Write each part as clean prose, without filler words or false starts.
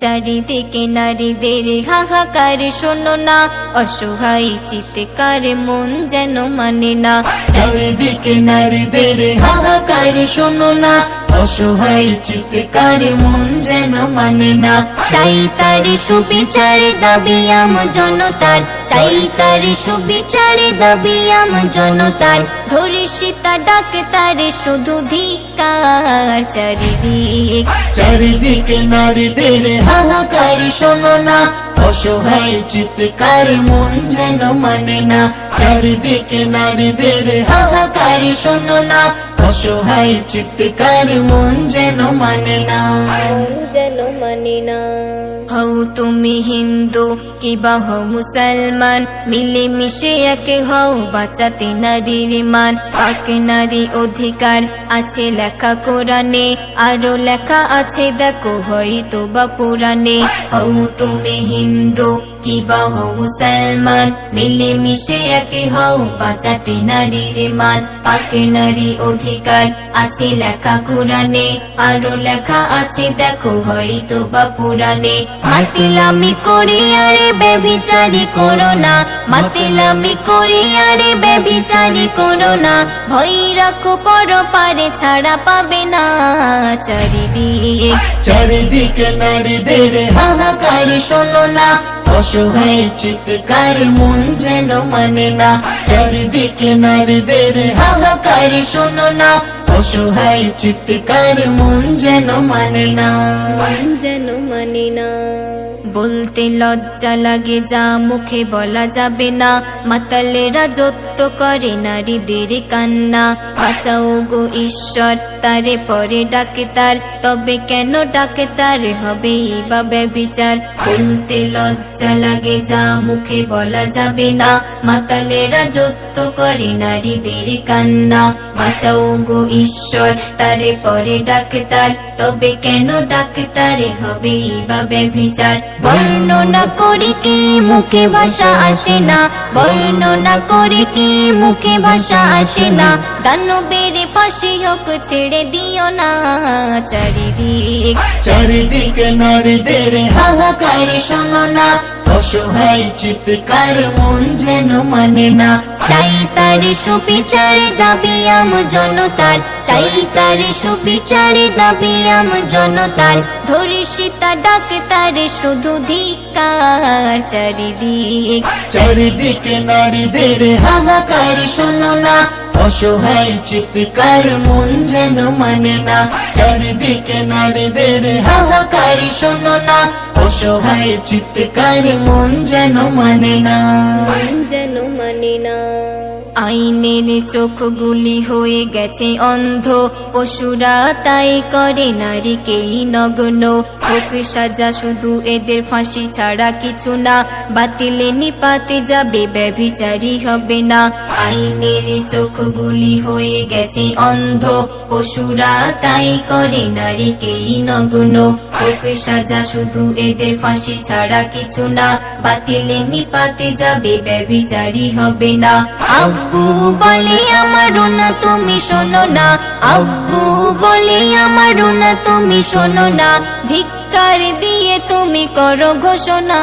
চারিদিকে নারীদের হাহাকার শোনো না, অসহায় চিৎকার মন যেন মানে না। চারিদিকে নারীদের হাহাকার শোনো না, অসহায় চিৎকার মন যেন মানে না। চাই তার সুবিচার দাবি আম জনতার, চাই তার সুবিচার দাবি আম জনতার। ধর্ষিতা ডাক তার শুধু ধিক্কার। চারিদিকে নারীদের হাহাকার শোনো না, অসহায় চিৎকার মন যেন মানে না। চারিদিকে নারীদের হাহাকার শোনো না, অসহায় চিৎকার মন যেন মানে না, যেন মানে না। হও তুমি হিন্দু কিবা হও মুসলমান, মিলে মিশে একে হও বাঁচাতে নারীর মান। পাক নারী অধিকার আছে লেখা কোরআনে, আরো লেখা আছে দেখো হয়তো বা পুরাণে। হও তুমি হিন্দু কিবা হও মুসলমান, মিলে মিশে একে হও বাঁচাতে নারীর মান। পাক নারী অধিকার আছে লেখা কোরআনে, আরো লেখা আছে দেখো হয়তো বা পুরাণে। মাতিলামি করি আরে বেবিচারি করো না, মাতিলামি করি আরে বেবিচারি করো না। ভয় রাখো পরপারে ছাড়া পাবে না। চারিদিকে নারীদের হাহাকার শোনো না, অসহায় চিৎকার মন যেন মানে না। চারিদিকে নারীদের হাহাকার শোনো না, অসহায় চিৎকার মন যেন মানে না, যেন মানে না। বলতে লজ্জা লাগে যা মুখে বলা যাবে না, মাতালেরা যত্ত করে নারীদের কান্না। বাঁচাও গো ঈশ্বর তারে পরে ডাকে তার, তবে কেন ডাকে তার হবে বা ব্যভিচার। বলতে লজ্জা লাগে যা মুখে বলা যাবে না, মাতালেরা যত্ত করে নারীদের কান্না। বাঁচাও গো ঈশ্বর তারে পরে ডাকে তার, তবে কেন ডাকে তারে হবে বা ব্যভিচার। বর্ণনা করে কি মুখে ভাষা আসে না, বর্ণনা করে কি মুখে ভাষা আসে না। দানবের ফাঁসি হোক ছেড়ে দিও না। চারিদিকে নারীদের হাহাকার শোনো না, অসহায় চিৎকার মন যেন মানে না। চাই তার সুবিচার দাবি আম জনতার, চাই তার সুবিচার দাবি আম জনতার। ধর্ষিতা ডাক তার শুধু ধিক্কার। চারিদিকে নারীদের হাহাকার শোনো না, অসহায় চিৎকার মন যেন মানে না। চারিদিকে নারীদের হাহাকার শোনো না, অসহায় চিৎকার মন যেন মানে না, যেন মানে না। আইনের চোখগুলি হয়ে গেছে অন্ধ, পশুরা তাই করে নারীকেই নগ্ন। হোক সাজা শুধু এদের ফাঁসি ছাড়া কিছু না, বাতিলে নিপাতে যাবে ব্যভিচারী হবে না। আইনের চোখগুলি হয়ে গেছে অন্ধ, পশুরা তাই করে নারীকেই নগ্ন। হোক সাজা শুধু এদের ফাঁসি ছাড়া কিছু না, বাতিলে নিপাতে যাবে ব্যভিচারী হবে না। আব্বু বলে আমারও না তুমি শোনো না, আব্বু বলে আমারও না তুমি শোনো না। ধিক্কার দিয়ে তুমি করো ঘোষণা।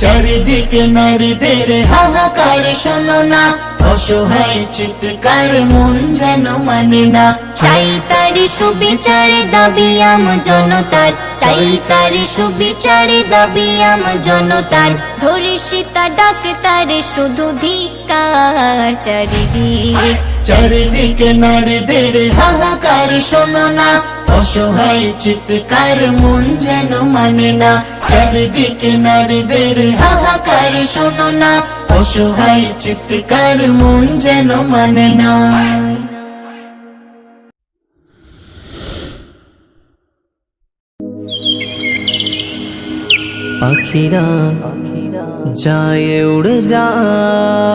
চারিদিকে নারীদের হাহাকার শোনো না, অসহায় চিৎকার মন যেন মানে না। চাই তার সুবিচার দাবি আম জনতার, চাই তার সুবিচার দাবি আম জনতার। ধর্ষিতা ডাক তার শুধু ধিক্কার। চারিদিকে নারীদের হাহাকার শোনো না, অসহায় চিৎকার মন যেন মানে না। চারিদিকে নারীদের হাহাকার শোনো না, অসহায় চিৎকার মন যেন মানে না। পাখিরা যায় উড়ে যায়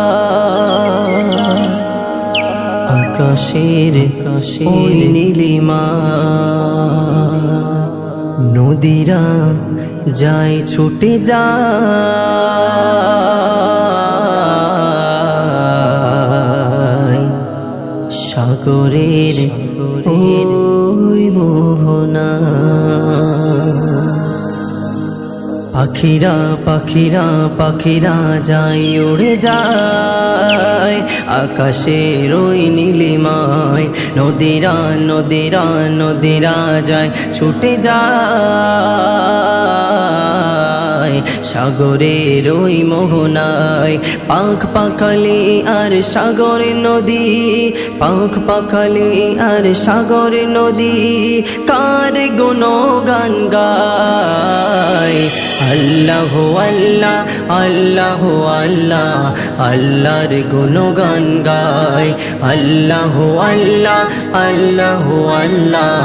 আকাশের ওই নীলিমা, নদীরা যায় ছুটে যায় সাগরের ওই মোহনা। পাখিরা পাখিরা পাখিরা যায় উড়ে যায় আকাশের ওই নীলিমায়, নদীরা নদীরা নদীরা যায় ছুটে যায় সাগরের ওই মোহনায়। পাখ পাখালি আর সাগরের নদী, পাখ পাখালি আর সাগরের নদী, কার গুণগান গায়। আল্লাহ আল্লাহ আল্লাহ আল্লাহ আল্লাহর গুণগান গায়। আল্লাহ আল্লাহ আল্লাহ আল্লাহ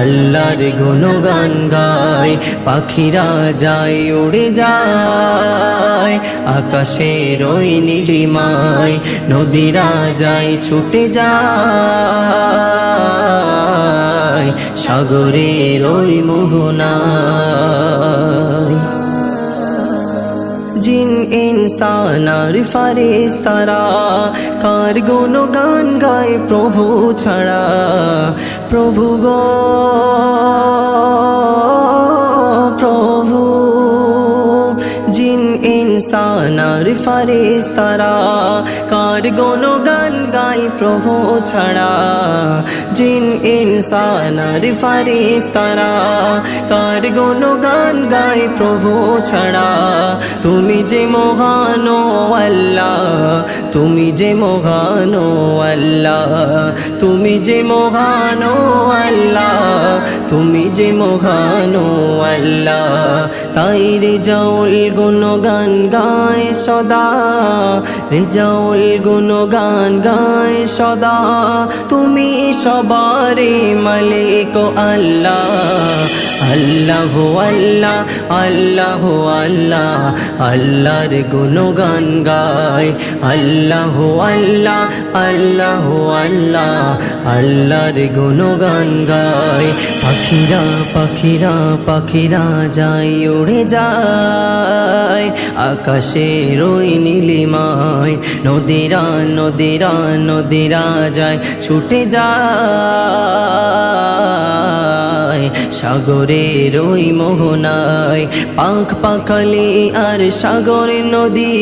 আল্লাহর গুণগান গায়। পাখিরা যায় উড়ে যায় আকাশের ওই নীলিমায়, নদীরা যায় ছুটে যায় সাগরের ওই মোহনায়। জিন ইনসান আর ফারিস্তারা কার গুণগান গায় প্রভু ছাড়া। প্রভু গো প্রভু, জিন ইনসান আর ফারিস্তারা কার গুণগান গায় প্রভু ছাড়া। জিন ইনসান আর ফারিস্তারা কার গুণগান গায় প্রভু ছাড়া। তুমি যে মহান ও আল্লাহ, তুমি যে মহান ও আল্লাহ, তুমি যে মহান ও আল্লাহ, তুমি যে মহান ও আল্লাহ। তাই রেজাউল গুণগান গায় সদা, রেজাউল গুণগান গায় সদা। তুমি সবারে মালিক আল্লাহ। আল্লাহ আল্লাহ আল্লাহ আল্লাহ আল্লাহর গুণগান গায়। আল্লাহ আল্লাহ আল্লাহ আল্লাহ আল্লাহর গুণগান গায়। পাখিরা পাখিরা পাখিরা যায় উড়ে যায় আকাশের ওই নীলিমায়, নদীরা নদীরা নদীরা যায় ছুটে যায় সাগরের ওই মোহনায়। পাখ পাখালি আর সাগরের নদী,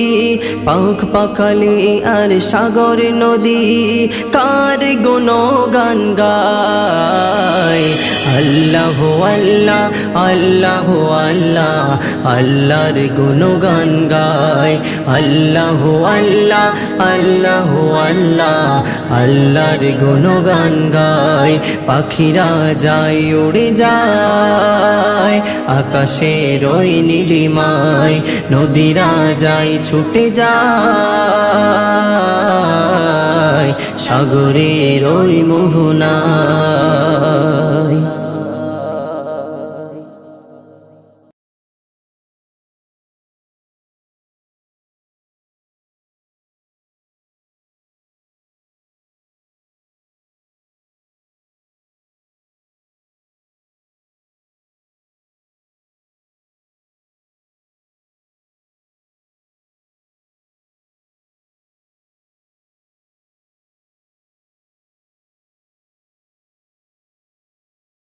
পাখ পাখালি আর সাগরের নদী, কার গুণগান গায়। আল্লাহ আল্লাহ আল্লাহ আল্লাহ আল্লাহর গুণগান গায়। আল্লাহ আল্লাহ আল্লাহ আল্লাহ আল্লাহর গুণগান গায়। পাখিরা যায় উড়ে যায় আকাশের ওই নীলিমায়, নদীরা যায় ছুটে যায় সাগরের ওই মোহনায়।